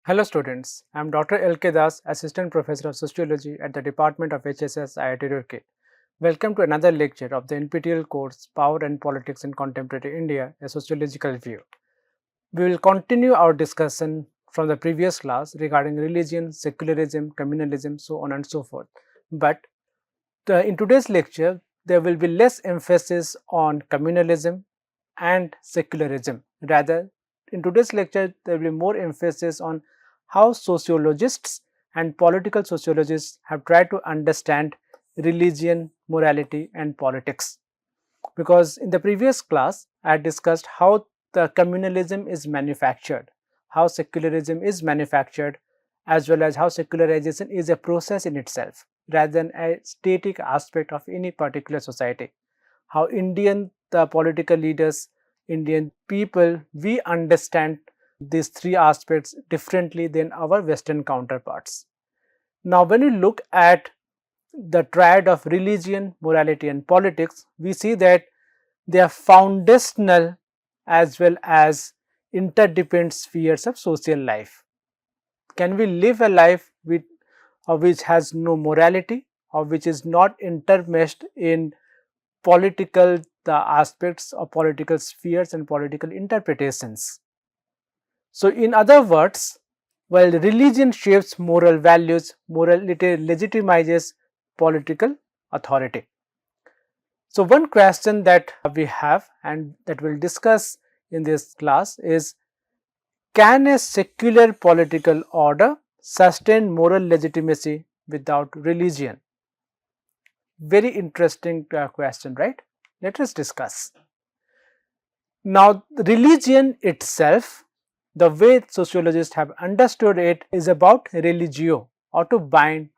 Hello students, I am Dr. L.K. Das, Assistant Professor of Sociology at the Department of HSS, IIT Roorkee. Welcome to another lecture of the NPTEL course Power and Politics in Contemporary India, a Sociological View. We will continue our discussion from the previous class regarding religion, secularism, communalism, so on and so forth. But in today's lecture, there will be less emphasis on communalism and secularism. Rather, in today's lecture, there will be more emphasis on how sociologists and political sociologists have tried to understand religion, morality and politics. Because in the previous class, I had discussed how the communalism is manufactured, how secularism is manufactured, as well as how secularization is a process in itself rather than a static aspect of any particular society. How Indian political leaders, Indian people, we understand these three aspects differently than our Western counterparts. Now, when we look at the triad of religion, morality and politics, we see that they are foundational as well as interdependent spheres of social life. Can we live a life which has no morality or which is not intermeshed in political aspects of political spheres and political interpretations? So, in other words, while religion shapes moral values, morality legitimizes political authority. So, one question that we have and that we will discuss in this class is, can a secular political order sustain moral legitimacy without religion? Very interesting question, right? Let us discuss. Now, religion itself, the way sociologists have understood it, is about religio, or to bind,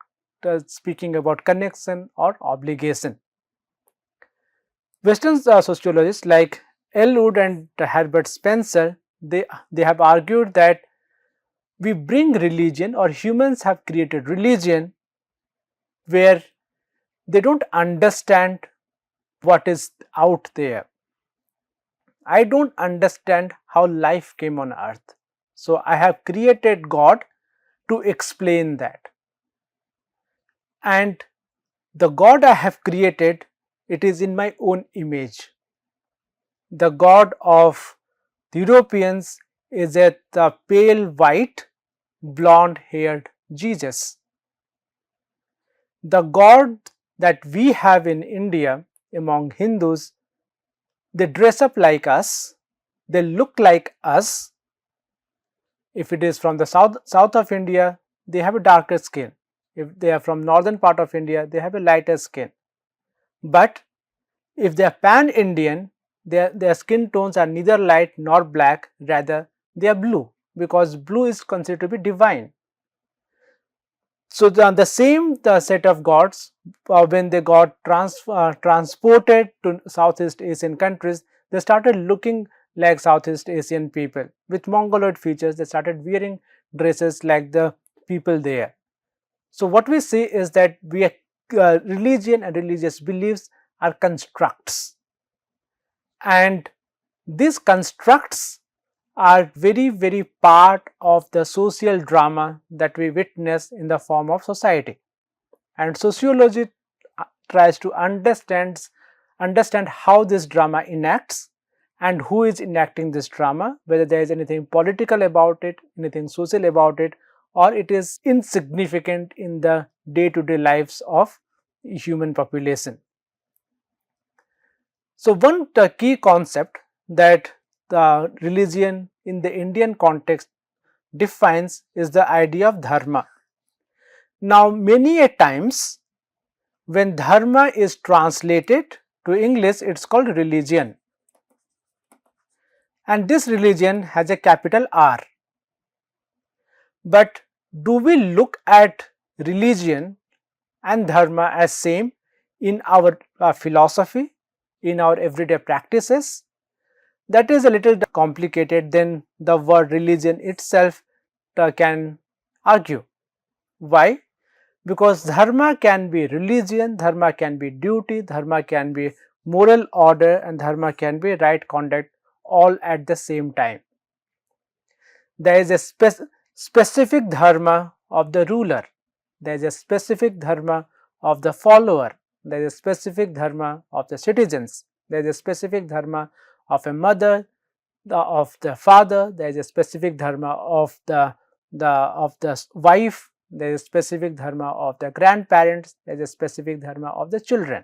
speaking about connection or obligation. Western sociologists like L. Wood and Herbert Spencer, they have argued that we bring religion, or humans have created religion where they don't understand what is out there. I don't understand how life came on earth, so I have created God to explain that. And the God I have created, it is in my own image. The God of the Europeans is the pale white, blonde haired Jesus. The God that we have in India among Hindus, they dress up like us, they look like us. If it is from the south of India, they have a darker skin. If they are from northern part of India, they have a lighter skin. But if they are pan-Indian, their skin tones are neither light nor black, rather they are blue, because blue is considered to be divine. So, the same set of gods, when they got transported to Southeast Asian countries, they started looking like Southeast Asian people with Mongoloid features. They started wearing dresses like the people there. So, what we see is that religion and religious beliefs are constructs, and these constructs are very part of the social drama that we witness in the form of society. And sociology tries to understand how this drama enacts and who is enacting this drama, whether there is anything political about it, anything social about it, or it is insignificant in the day-to-day lives of human population. So, one key concept that the religion in the Indian context defines is the idea of dharma. Now, many a times when dharma is translated to English, it is called religion, and this religion has a capital R. But do we look at religion and dharma as same in our philosophy, in our everyday practices? That is a little complicated than the word religion itself can argue. Why? Because dharma can be religion, dharma can be duty, dharma can be moral order, and dharma can be right conduct, all at the same time. There is a specific dharma of the ruler, there is a specific dharma of the follower, there is a specific dharma of the citizens, there is a specific dharma of a mother, of the father, there is a specific dharma of the wife, there is a specific dharma of the grandparents, there is a specific dharma of the children.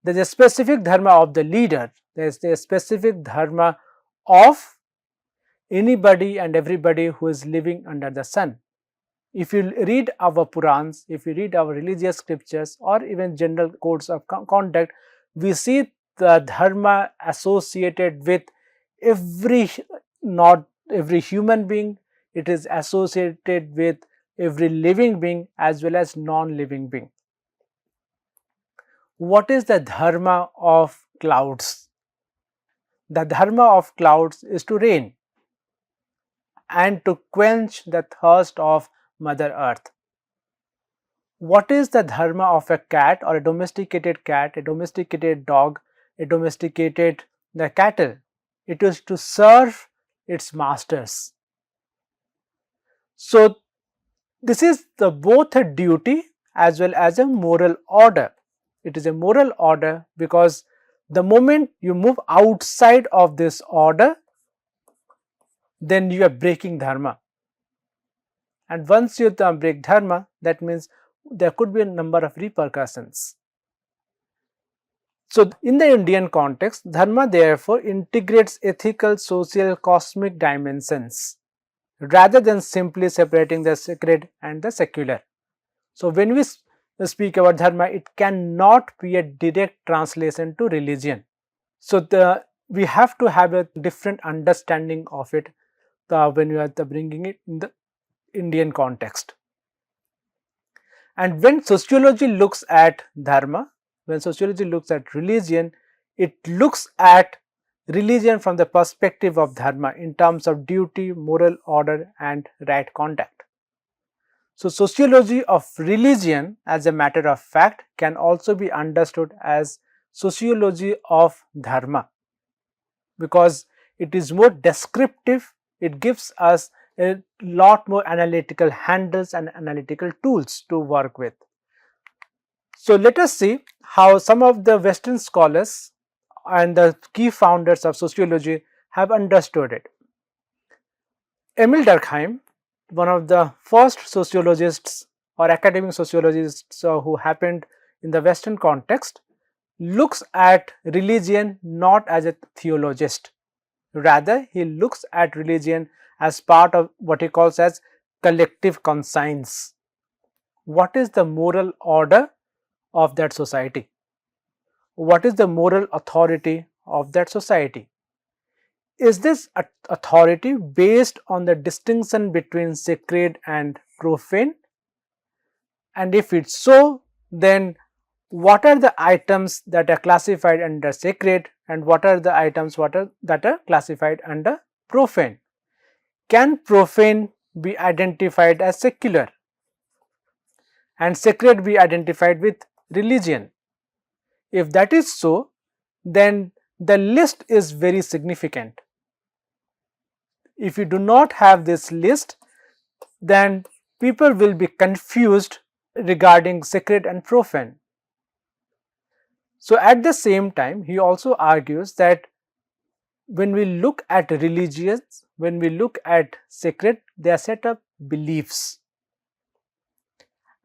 There is a specific dharma of the leader, there is a specific dharma of anybody and everybody who is living under the sun. If you read our Purans, if you read our religious scriptures or even general codes of conduct, we see the dharma associated with not every human being, it is associated with every living being as well as non-living being. What is the dharma of clouds? The dharma of clouds is to rain and to quench the thirst of Mother Earth. What is the dharma of a cat or a domesticated cat, a domesticated dog, a domesticated the cattle? It is to serve its masters. So, this is both a duty as well as a moral order. It is a moral order because the moment you move outside of this order, then you are breaking dharma. And once you break dharma, that means there could be a number of repercussions. So, in the Indian context, dharma therefore integrates ethical, social, cosmic dimensions rather than simply separating the sacred and the secular. So, when we speak about dharma, it cannot be a direct translation to religion. So, we have to have a different understanding of it when we are bringing it in the Indian context. And when sociology looks at dharma, when sociology looks at religion, it looks at religion from the perspective of dharma in terms of duty, moral order and right conduct. So, sociology of religion, as a matter of fact, can also be understood as sociology of dharma, because it is more descriptive, it gives us a lot more analytical handles and analytical tools to work with. So, let us see how some of the Western scholars and the key founders of sociology have understood it. Emile Durkheim, one of the first sociologists or academic sociologists who happened in the Western context, looks at religion not as a theologist, rather he looks at religion as part of what he calls as collective conscience. What is the moral order of that society? What is the moral authority of that society? Is this authority based on the distinction between sacred and profane? And if it's so, then what are the items that are classified under sacred and what are the items that are classified under profane? Can profane be identified as secular and sacred be identified with religion? If that is so, then the list is very significant. If you do not have this list, then people will be confused regarding sacred and profane. So, at the same time, he also argues that when we look at religions, when we look at sacred, they are set of beliefs,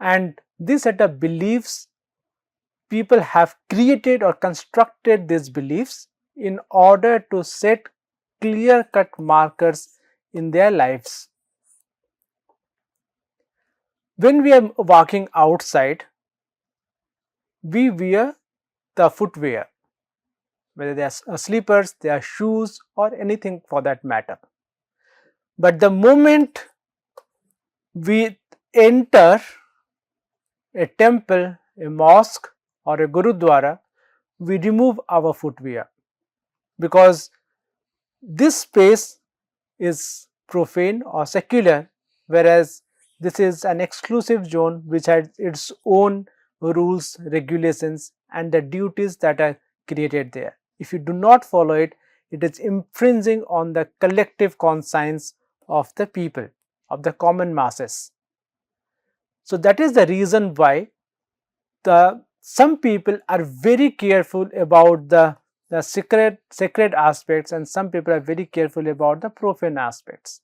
and these set of beliefs, people have created or constructed these beliefs in order to set clear-cut markers in their lives. When we are walking outside, we wear the footwear, whether they are slippers, they are shoes or anything for that matter. But the moment we enter a temple, a mosque or a gurudwara, we remove our footwear, because this space is profane or secular, whereas this is an exclusive zone which has its own rules, regulations and the duties that are created there. If you do not follow it, it is infringing on the collective conscience of the people. of the common masses. So that is the reason why some people are very careful about the sacred aspects, and some people are very careful about the profane aspects.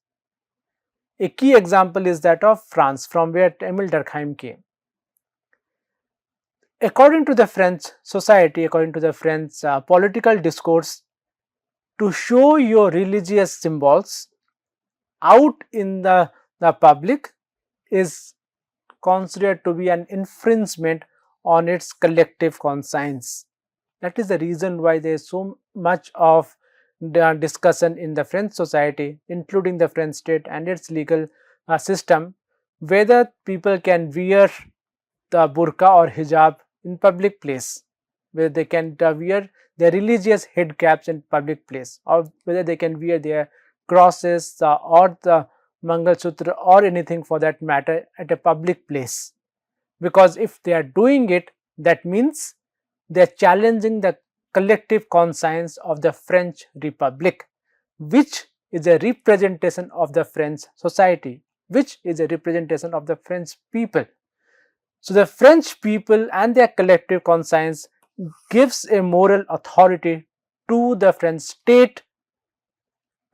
A key example is that of France, from where Emile Durkheim came. According to the French society, according to the French political discourse, to show your religious symbols out in the public is considered to be an infringement on its collective conscience. That is the reason why there is so much of the discussion in the French society, including the French state and its legal system, whether people can wear the burqa or hijab in public place, whether they can wear their religious head caps in public place, or whether they can wear their crosses or the Mangal Sutra or anything for that matter at a public place. Because if they are doing it, that means they are challenging the collective conscience of the French Republic, which is a representation of the French society, which is a representation of the French people. So the French people and their collective conscience gives a moral authority to the French state,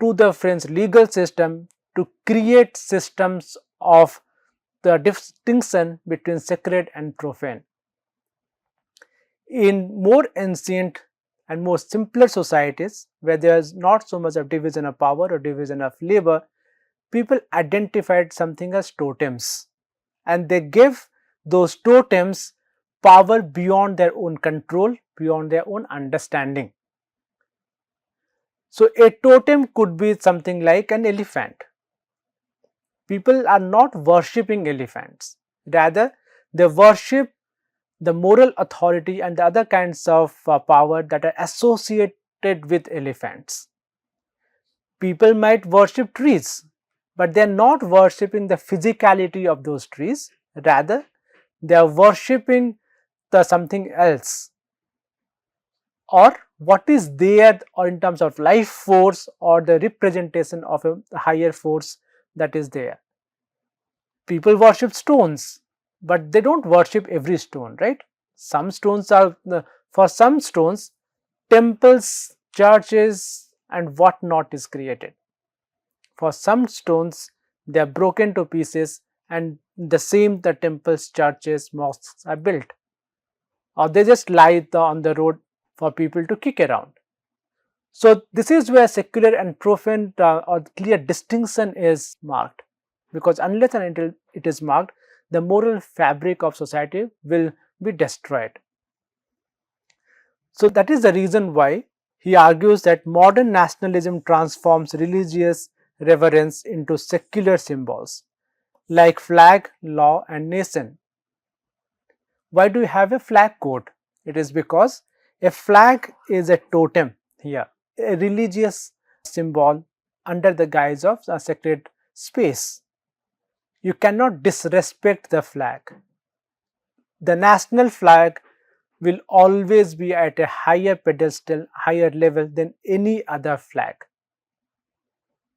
to the French legal system, to create systems of the distinction between sacred and profane. In more ancient and more simpler societies, where there is not so much of division of power or division of labor, people identified something as totems, and they give those totems power beyond their own control, beyond their own understanding. So a totem could be something like an elephant. People are not worshipping elephants, rather they worship the moral authority and the other kinds of power that are associated with elephants. People might worship trees, but they are not worshipping the physicality of those trees, rather they are worshipping the something else, or what is there, or in terms of life force or the representation of a higher force that is there. People worship stones, but they don't worship every stone, right? Some stones are, for some stones, temples, churches and what not is created. For some stones, they are broken to pieces, and the same the temples, churches, mosques are built, or they just lie on the road for people to kick around. So this is where secular and profane or clear distinction is marked, because unless and until it is marked, the moral fabric of society will be destroyed. So that is the reason why he argues that modern nationalism transforms religious reverence into secular symbols like flag, law and nation. Why do we have a flag code? It is because a flag is a totem here, a religious symbol under the guise of a sacred space. You cannot disrespect the flag. The national flag will always be at a higher pedestal, higher level than any other flag.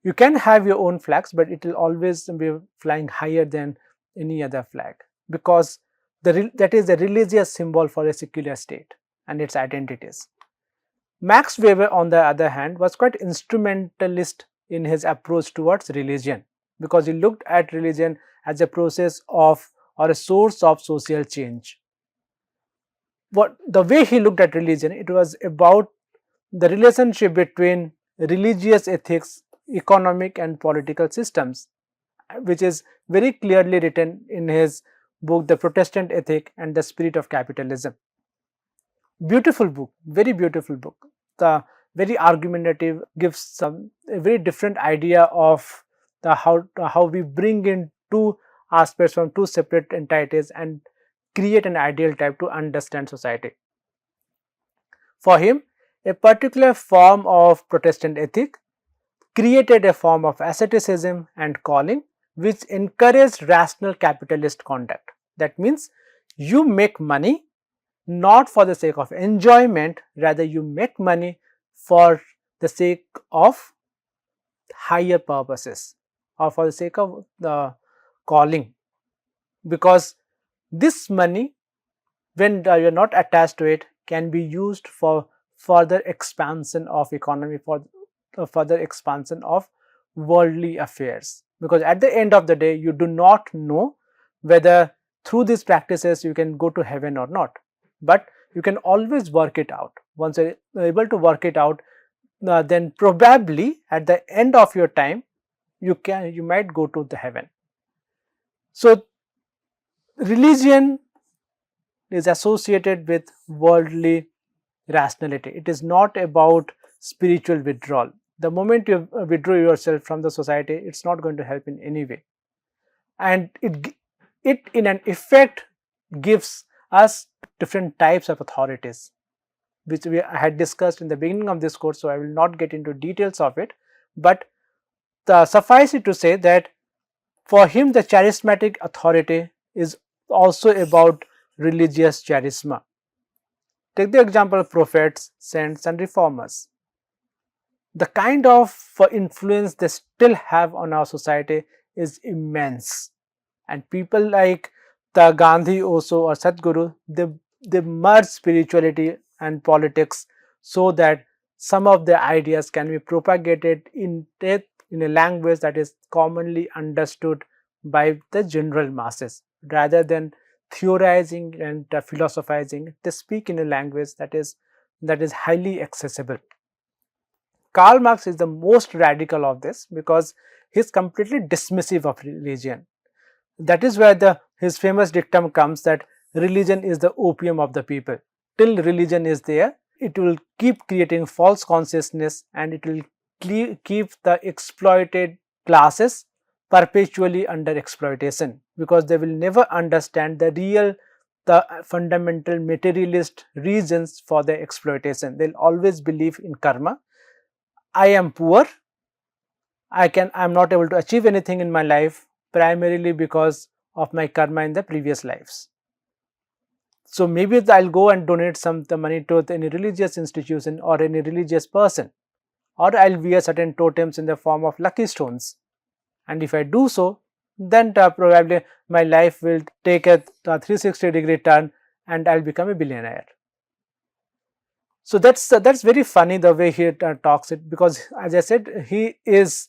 You can have your own flags, but it will always be flying higher than any other flag, because that is a religious symbol for a secular state and its identities. Max Weber, on the other hand, was quite instrumentalist in his approach towards religion, because he looked at religion as a process of, or a source of social change. The way he looked at religion, it was about the relationship between religious ethics, economic and political systems, which is very clearly written in his book The Protestant Ethic and the Spirit of Capitalism. Beautiful book, very beautiful book. The very argumentative, gives a very different idea of how we bring in two aspects from two separate entities and create an ideal type to understand society. For him, a particular form of Protestant ethic created a form of asceticism and calling which encouraged rational capitalist conduct. That means you make money not for the sake of enjoyment, rather you make money for the sake of higher purposes, or for the sake of the calling, because this money, when you are not attached to it, can be used for further expansion of economy, for further expansion of worldly affairs. Because at the end of the day, you do not know whether through these practices you can go to heaven or not, but you can always work it out. Once you are able to work it out, then probably at the end of your time you might go to the heaven. So religion is associated with worldly rationality. It is not about spiritual withdrawal. The moment you withdraw yourself from the society, it's not going to help in any way, and it in an effect gives us different types of authorities, which we had discussed in the beginning of this course, so I will not get into details of it, but suffice it to say that for him the charismatic authority is also about religious charisma. Take the example of prophets, saints and reformers. The kind of influence they still have on our society is immense, and people like the Gandhi also or Sadhguru, they merge spirituality and politics so that some of the ideas can be propagated in a language that is commonly understood by the general masses, rather than theorizing and philosophizing. They speak in a language that is highly accessible. Karl Marx is the most radical of this because he is completely dismissive of religion. That is where his famous dictum comes that religion is the opium of the people. Till religion is there, it will keep creating false consciousness and it will keep the exploited classes perpetually under exploitation, because they will never understand the fundamental materialist reasons for their exploitation. They will always believe in karma. I am poor, I am not able to achieve anything in my life primarily because of my karma in the previous lives. So maybe I'll go and donate some the money to any religious institution or any religious person, or I'll wear certain totems in the form of lucky stones, and if I do so, then probably my life will take a 360-degree turn and I'll become a billionaire. So that's very funny the way he talks it, because as I said, he is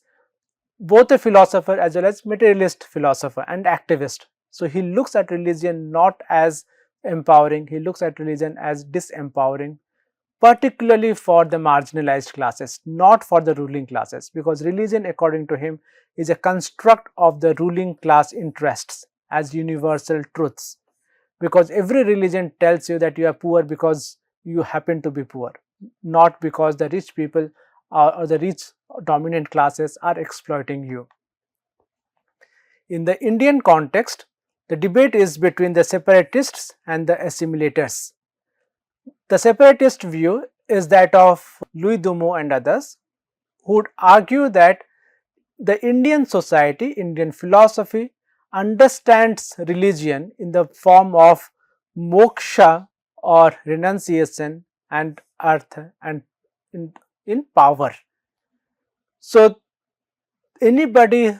both a philosopher as well as materialist philosopher and activist. So he looks at religion not as empowering, he looks at religion as disempowering, particularly for the marginalized classes, not for the ruling classes, because religion according to him is a construct of the ruling class interests as universal truths, because every religion tells you that you are poor because you happen to be poor, not because the rich people or the rich dominant classes are exploiting you. In the Indian context, the debate is between the separatists and the assimilators. The separatist view is that of Louis Dumas and others, who would argue that the Indian society, Indian philosophy understands religion in the form of moksha or renunciation and artha and in power. So anybody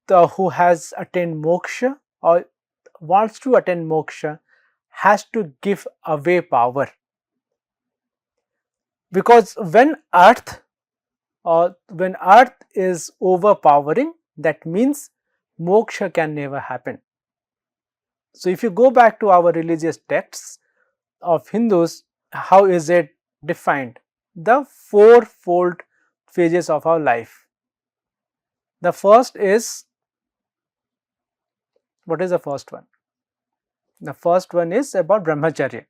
who has attained moksha or wants to attain moksha has to give away power, because when earth is overpowering, that means moksha can never happen. So if you go back to our religious texts of Hindus, how is it defined? The fourfold phases of our life. The first is, what is the first one? The first one is about brahmacharya.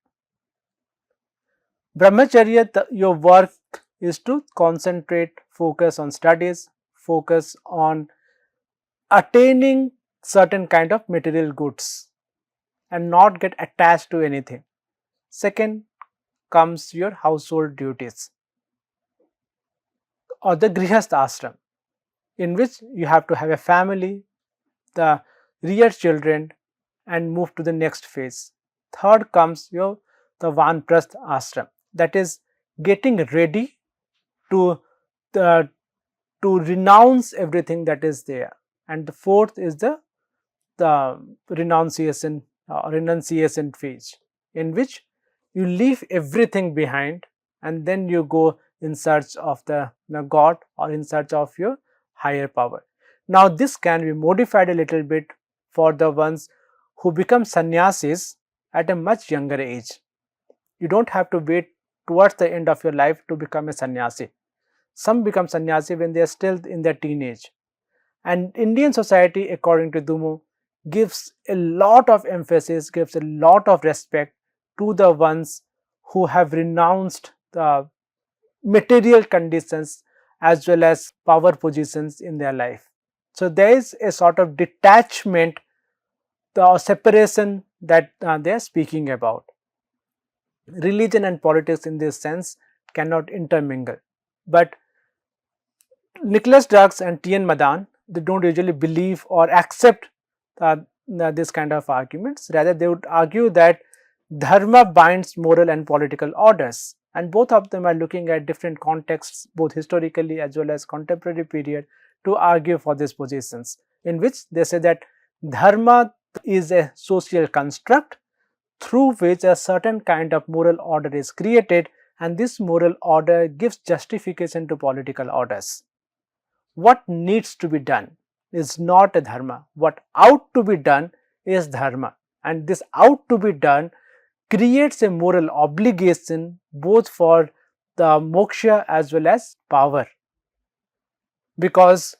Brahmacharya, your work is to concentrate, focus on studies, focus on attaining certain kind of material goods and not get attached to anything. Second comes your household duties or the grihastha ashram, in which you have to have a family, the rear children and move to the next phase. Third comes the vanprastha ashram, that is getting ready to renounce everything that is there. and the fourth is the renunciation phase, in which you leave everything behind and then you go in search of the God or in search of your higher power. Now this can be modified a little bit for the ones who become sannyasis at a much younger age. You don't have to wait towards the end of your life to become a sannyasi. Some become sannyasi when they are still in their teenage. And Indian society, according to Dumo, gives a lot of emphasis, gives a lot of respect to the ones who have renounced the material conditions as well as power positions in their life. So there is a sort of detachment, the separation that they are speaking about. Religion and politics in this sense cannot intermingle. But Nicholas Dirks and T.N. Madan, they don't usually believe or accept this kind of arguments. Rather, they would argue that dharma binds moral and political orders, and both of them are looking at different contexts, both historically as well as contemporary period, to argue for these positions, in which they say that dharma is a social construct through which a certain kind of moral order is created, and this moral order gives justification to political orders. What needs to be done is not a dharma. What ought to be done is dharma, and this ought to be done creates a moral obligation both for the moksha as well as power. Because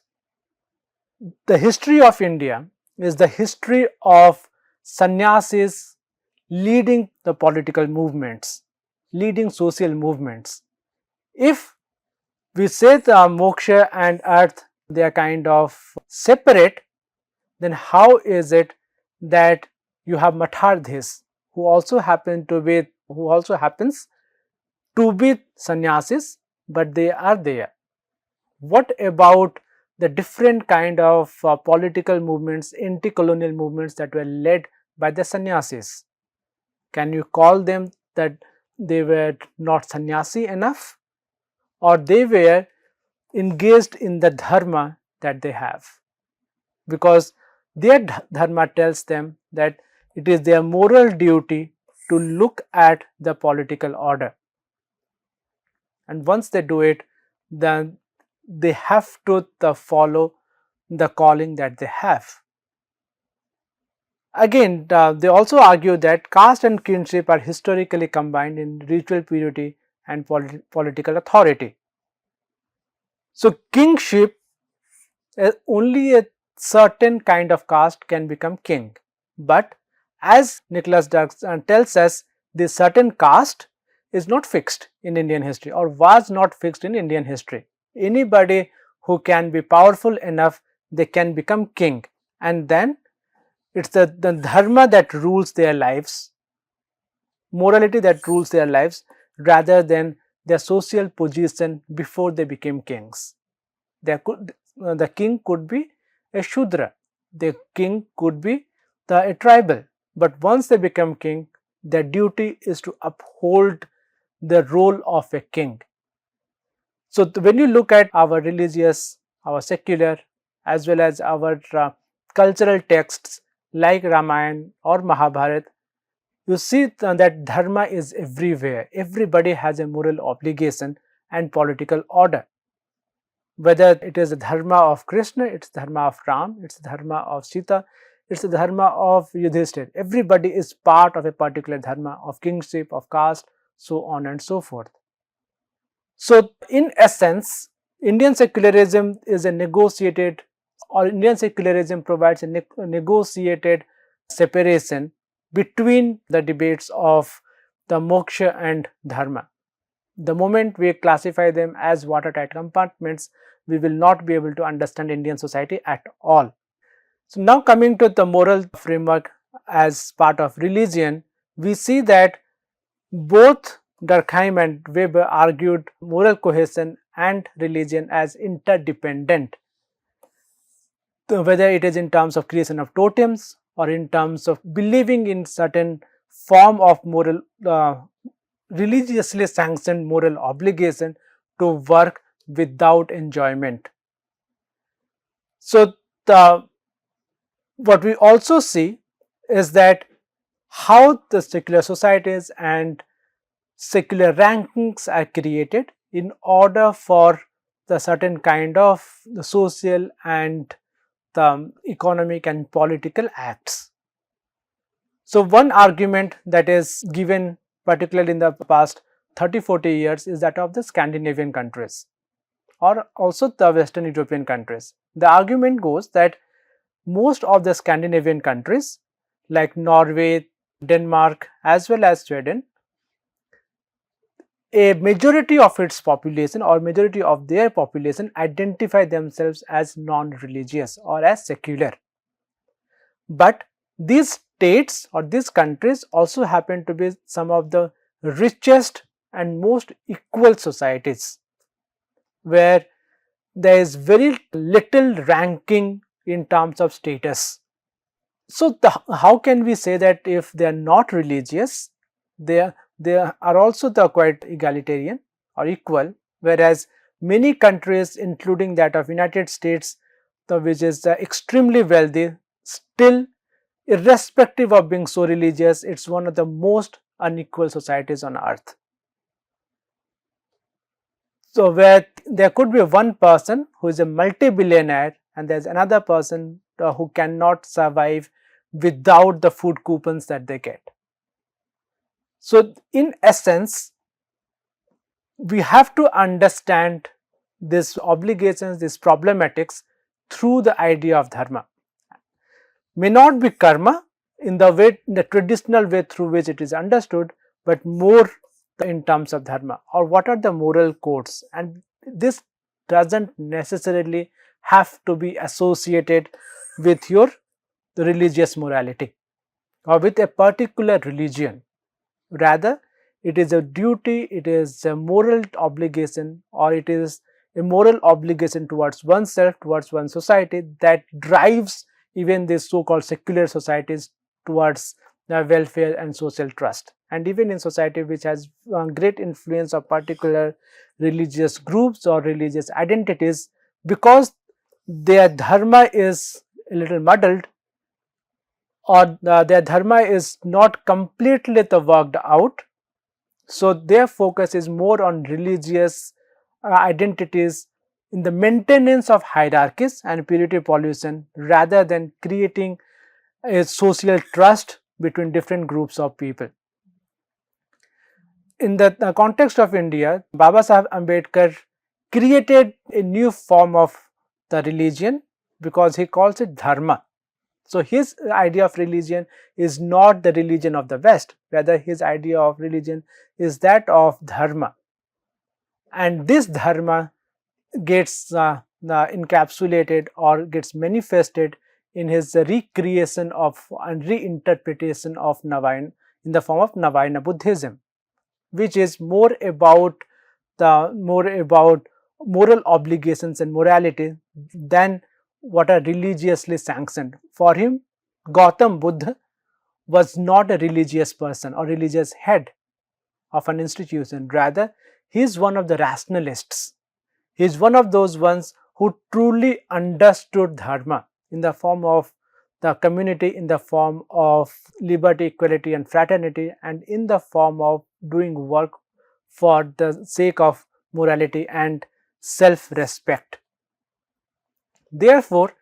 the history of India is the history of sannyasis leading the political movements, leading social movements. If we say the moksha and earth, they are kind of separate, then how is it that you have matardhis who also happens to be sannyasis, but they are there? What about the different kind of political movements, anti-colonial movements that were led by the sannyasis? Can you call them that they were not sannyasi enough, or they were engaged in the dharma that they have? Because their dharma tells them that it is their moral duty to look at the political order, and once they do it, then they have to follow the calling that they have. Again, they also argue that caste and kinship are historically combined in ritual purity and political authority. So kingship, only a certain kind of caste can become king, but as Nicholas Dirks tells us, this certain caste is not fixed in Indian history, or was not fixed in Indian history. Anybody who can be powerful enough, they can become king, and then it's the dharma that rules their lives, morality that rules their lives, rather than their social position before they became kings. The king could be a Shudra, the king could be a tribal, but once they become king, their duty is to uphold the role of a king. So when you look at our religious, our secular, as well as our cultural texts like Ramayana or Mahabharata, you see that dharma is everywhere. Everybody has a moral obligation and political order. Whether it is the dharma of Krishna, it's the dharma of Ram, it's the dharma of Sita, it's the dharma of Yudhishthira. Everybody is part of a particular dharma of kingship, of caste, so on and so forth. So in essence, Indian secularism is a negotiated, or Indian secularism provides a negotiated separation between the debates of the moksha and dharma. The moment we classify them as watertight compartments, we will not be able to understand Indian society at all. So now coming to the moral framework as part of religion, we see that both Durkheim and Weber argued moral cohesion and religion as interdependent, whether it is in terms of creation of totems or in terms of believing in certain form of moral, religiously sanctioned moral obligation to work without enjoyment. So what we also see is that how the secular societies and secular rankings are created in order for the certain kind of the social and the economic and political acts. So, one argument that is given particularly in the past 30-40 years is that of the Scandinavian countries or also the Western European countries. The argument goes that most of the Scandinavian countries like Norway, Denmark as well as Sweden, a majority of its population or majority of their population identify themselves as non-religious or as secular. But these states or these countries also happen to be some of the richest and most equal societies, where there is very little ranking in terms of status. So, how can we say that if they are not religious, they are also quite egalitarian or equal, whereas many countries including that of United States, which is extremely wealthy, still irrespective of being so religious, it is one of the most unequal societies on earth. So, where there could be one person who is a multi-billionaire and there is another person who cannot survive without the food coupons that they get. So, in essence, we have to understand these obligations, these problematics through the idea of dharma. May not be karma in the way, the traditional way through which it is understood, but more in terms of dharma or what are the moral codes, and this doesn't necessarily have to be associated with your religious morality or with a particular religion. Rather, it is a duty, it is a moral obligation, or it is a moral obligation towards oneself, towards one society, that drives even these so-called secular societies towards the welfare and social trust. And even in society which has great influence of particular religious groups or religious identities, because their dharma is a little muddled or their dharma is not completely worked out. So, their focus is more on religious identities in the maintenance of hierarchies and purity pollution rather than creating a social trust between different groups of people. In the context of India, Baba Saheb Ambedkar created a new form of the religion because he calls it dharma. So, his idea of religion is not the religion of the West, rather his idea of religion is that of dharma, and this dharma gets encapsulated or gets manifested in his recreation of and reinterpretation of Navaina in the form of Navaina Buddhism, which is more about moral obligations and morality than what are religiously sanctioned. For him, Gautam Buddha was not a religious person or religious head of an institution, rather he is one of the rationalists. He is one of those ones who truly understood dharma in the form of the community, in the form of liberty, equality and fraternity, and in the form of doing work for the sake of morality and self-respect. Therefore,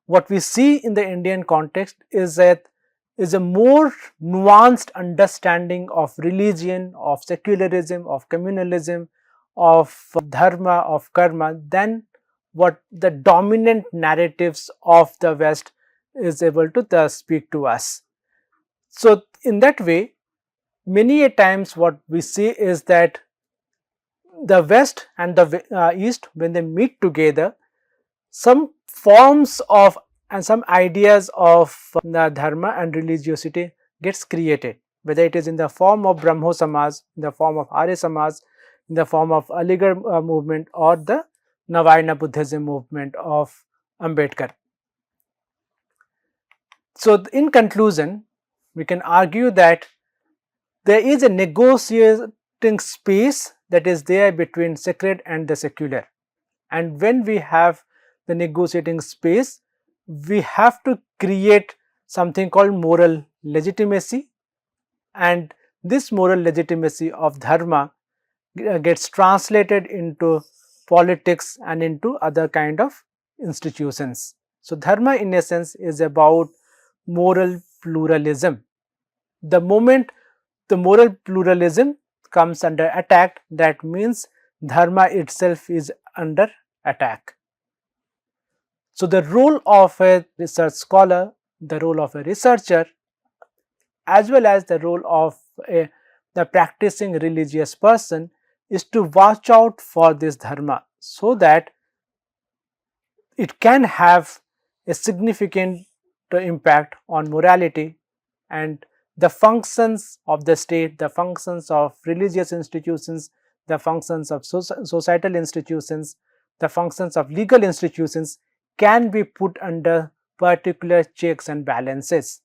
what we see in the Indian context is a more nuanced understanding of religion, of secularism, of communalism, of dharma, of karma than what the dominant narratives of the West is able to speak to us. So, in that way, many a times what we see is that the West and the East, when they meet together, some forms of and some ideas of the dharma and religiosity gets created, whether it is in the form of Brahmo Samaj, in the form of Arya Samaj, in the form of Aligarh movement or the Navaina Buddhism movement of Ambedkar. So, in conclusion, we can argue that there is a negotiating space that is there between sacred and the secular, and when we have the negotiating space, we have to create something called moral legitimacy, and this moral legitimacy of dharma gets translated into politics and into other kind of institutions. So dharma in essence is about moral pluralism. The moment the moral pluralism comes under attack, that means dharma itself is under attack. So the role of a research scholar, the role of a researcher, as well as the role of the practicing religious person is to watch out for this dharma, so that it can have a significant impact on morality and the functions of the state, the functions of religious institutions, the functions of societal institutions, the functions of legal institutions can be put under particular checks and balances.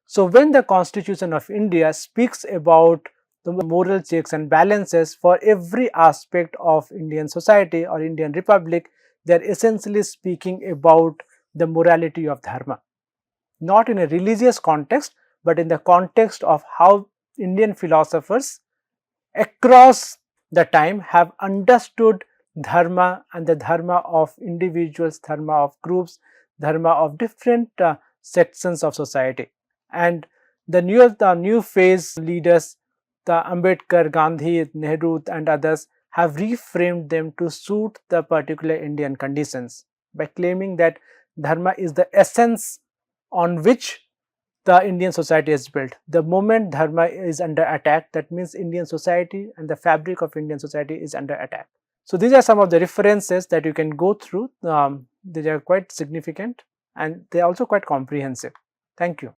So when the Constitution of India speaks about the moral checks and balances for every aspect of Indian society or Indian Republic, they are essentially speaking about the morality of dharma, not in a religious context, but in the context of how Indian philosophers across the time have understood dharma and the dharma of individuals, dharma of groups, dharma of different sections of society. And the new phase leaders, the Ambedkar, Gandhi, Nehru and others have reframed them to suit the particular Indian conditions by claiming that dharma is the essence on which the Indian society is built. The moment dharma is under attack, that means Indian society and the fabric of Indian society is under attack. So these are some of the references that you can go through. They are quite significant and they are also quite comprehensive. Thank you.